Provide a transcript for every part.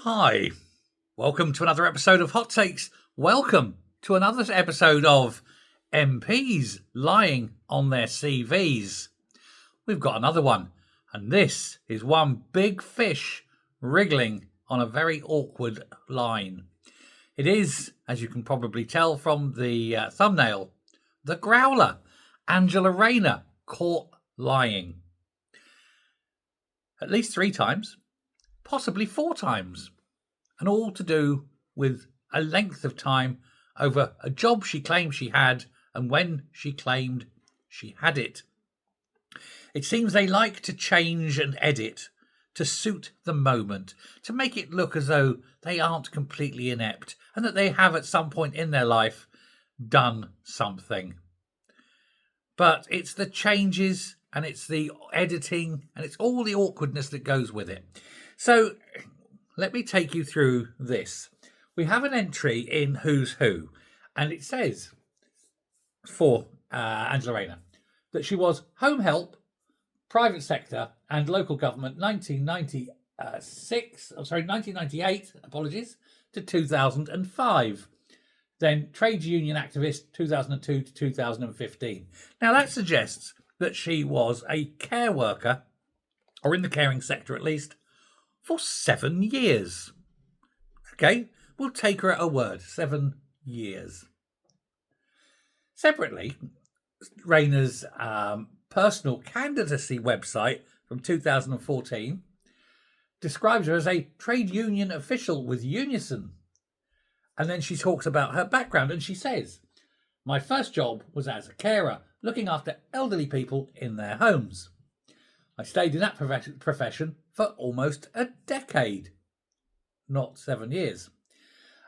Hi, welcome to another episode of Hot Takes. Welcome to another episode of MPs lying on their CVs. We've got another one, and this is one big fish wriggling on a very awkward line. It is, as you can probably tell from the thumbnail, the growler, Angela Rayner, caught lying. At least 3 times, possibly 4 times, and all to do with a length of time over a job she claimed she had and when she claimed she had it. It seems they like to change and edit to suit the moment, to make it look as though they aren't completely inept and that they have at some point in their life done something. But it's the changes and it's the editing and it's all the awkwardness that goes with it. So let me take you through this. We have an entry in Who's Who, and it says for Angela Rayner that she was home help, private sector and local government 1998, to 2005. Then trade union activist 2002 to 2015. Now that suggests that she was a care worker, or in the caring sector at least, for 7 years. Okay, we'll take her at her word, 7 years. Separately, Rayner's personal candidacy website from 2014 describes her as a trade union official with Unison. And then she talks about her background and she says, "My first job was as a carer, looking after elderly people in their homes. I stayed in that profession for almost a decade, not 7 years,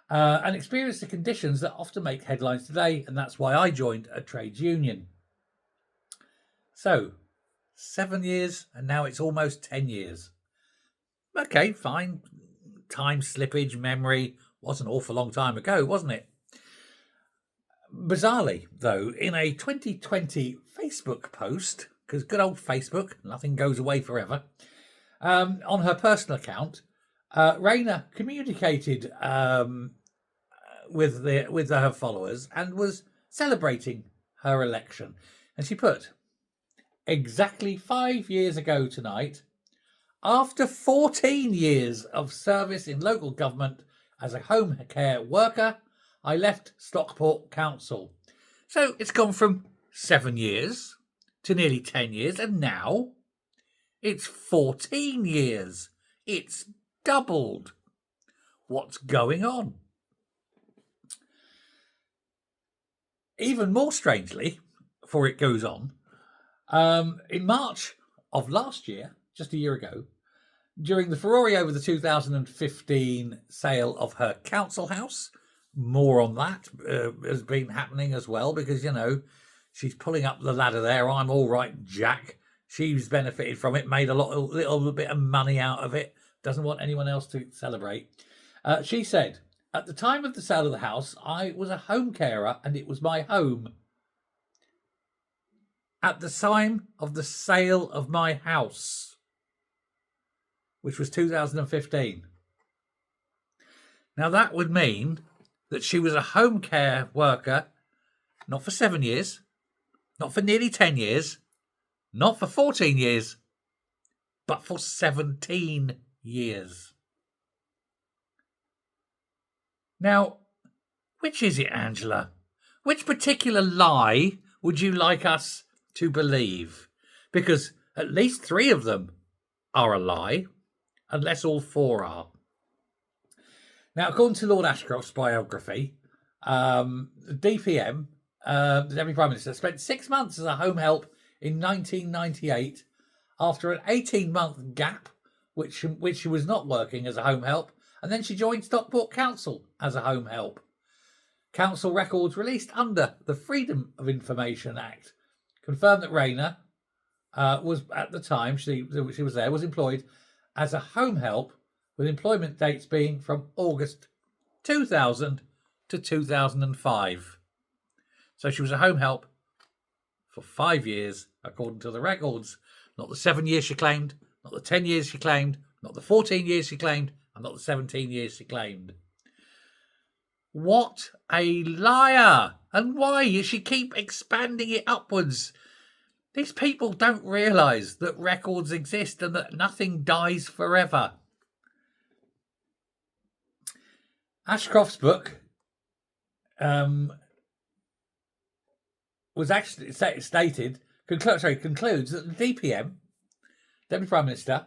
and experienced the conditions that often make headlines today, and that's why I joined a trades union." So, 7 years, and now it's almost 10 years. Okay, fine. Time slippage, memory, was an awful long time ago, wasn't it? Bizarrely, though, in a 2020 Facebook post, because good old Facebook, nothing goes away forever, on her personal account, Rayner communicated with her followers and was celebrating her election. And she put, "Exactly 5 years ago tonight, after 14 years of service in local government as a home care worker, I left Stockport Council." So it's gone from 7 years to nearly 10 years, and now it's 14 years. It's doubled. What's going on? Even more strangely, for it goes on, in March of last year, just a year ago, during the furore over the 2015 sale of her council house, more on that has been happening as well, because, you know, she's pulling up the ladder there. I'm all right, Jack. She's benefited from it, made a little bit of money out of it, doesn't want anyone else to celebrate. She said, "At the time of the sale of the house, I was a home carer and it was my home. At the time of the sale of my house," which was 2015. Now that would mean that she was a home care worker, not for 7 years, not for nearly 10 years, not for 14 years, but for 17 years. Now, which is it, Angela? Which particular lie would you like us to believe? Because at least 3 of them are a lie, unless all 4 are. Now, according to Lord Ashcroft's biography, the DPM, the Deputy Prime Minister, spent 6 months as a home help in 1998 after an 18-month gap, which she was not working as a home help, and then she joined Stockport Council as a home help. Council records released under the Freedom of Information Act confirmed that Rayner was, at the time she was there, was employed as a home help, with employment dates being from August 2000 to 2005. So she was a home help for 5 years, according to the records. Not the 7 years she claimed, not the 10 years she claimed, not the 14 years she claimed. and not the 17 years she claimed. What a liar! And why does she keep expanding it upwards? These people don't realise that records exist and that nothing dies forever. Ashcroft's book was actually concludes that the DPM, Deputy Prime Minister,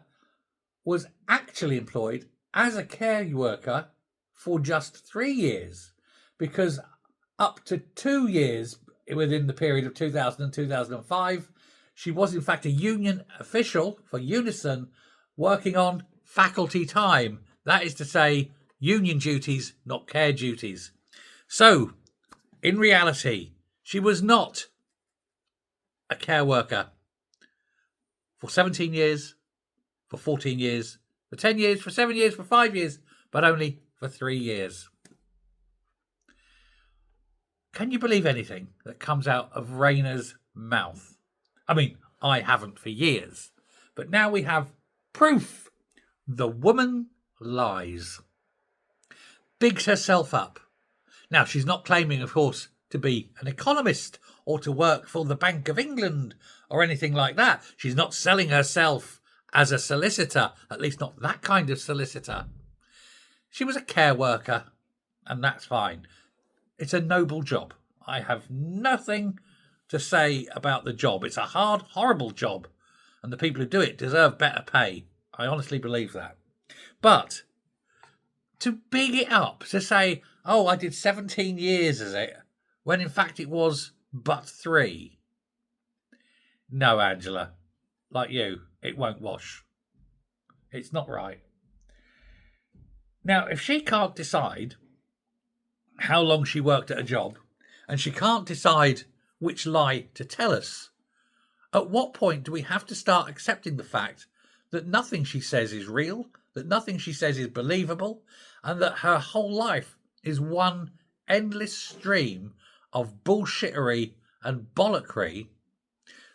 was actually employed as a care worker for just 3 years, because up to 2 years within the period of 2000 and 2005, she was in fact a union official for Unison working on faculty time. That is to say, union duties, not care duties. So, in reality, she was not a care worker for 17 years, for 14 years, for 10 years, for 7 years, for 5 years, but only for 3 years. Can you believe anything that comes out of Rayner's mouth? I mean, I haven't for years, but now we have proof. The woman lies. Bigs herself up. Now, she's not claiming, of course, to be an economist or to work for the Bank of England or anything like that. She's not selling herself as a solicitor, at least not that kind of solicitor. She was a care worker, and that's fine. It's a noble job. I have nothing to say about the job. It's a hard, horrible job, and the people who do it deserve better pay. I honestly believe that. But to big it up, to say, oh, I did 17 years as it, when in fact it was but 3. No, Angela, like you, it won't wash. It's not right. Now, if she can't decide how long she worked at a job, and she can't decide which lie to tell us, at what point do we have to start accepting the fact that nothing she says is real, that nothing she says is believable, and that her whole life is one endless stream of bullshittery and bollockry,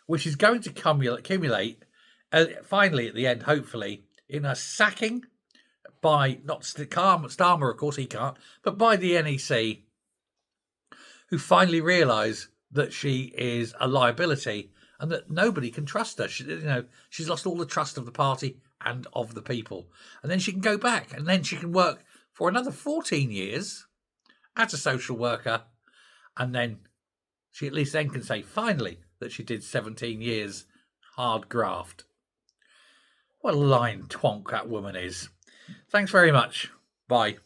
which is going to accumulate finally at the end, hopefully, in a sacking by, not Starmer, of course he can't, but by the NEC, who finally realise that she is a liability and that nobody can trust her. She's lost all the trust of the party and of the people. And then she can go back, and then she can work for another 14 years as a social worker, and then she at least then can say finally that she did 17 years hard graft. What a lying twonk that woman is. Thanks very much. Bye.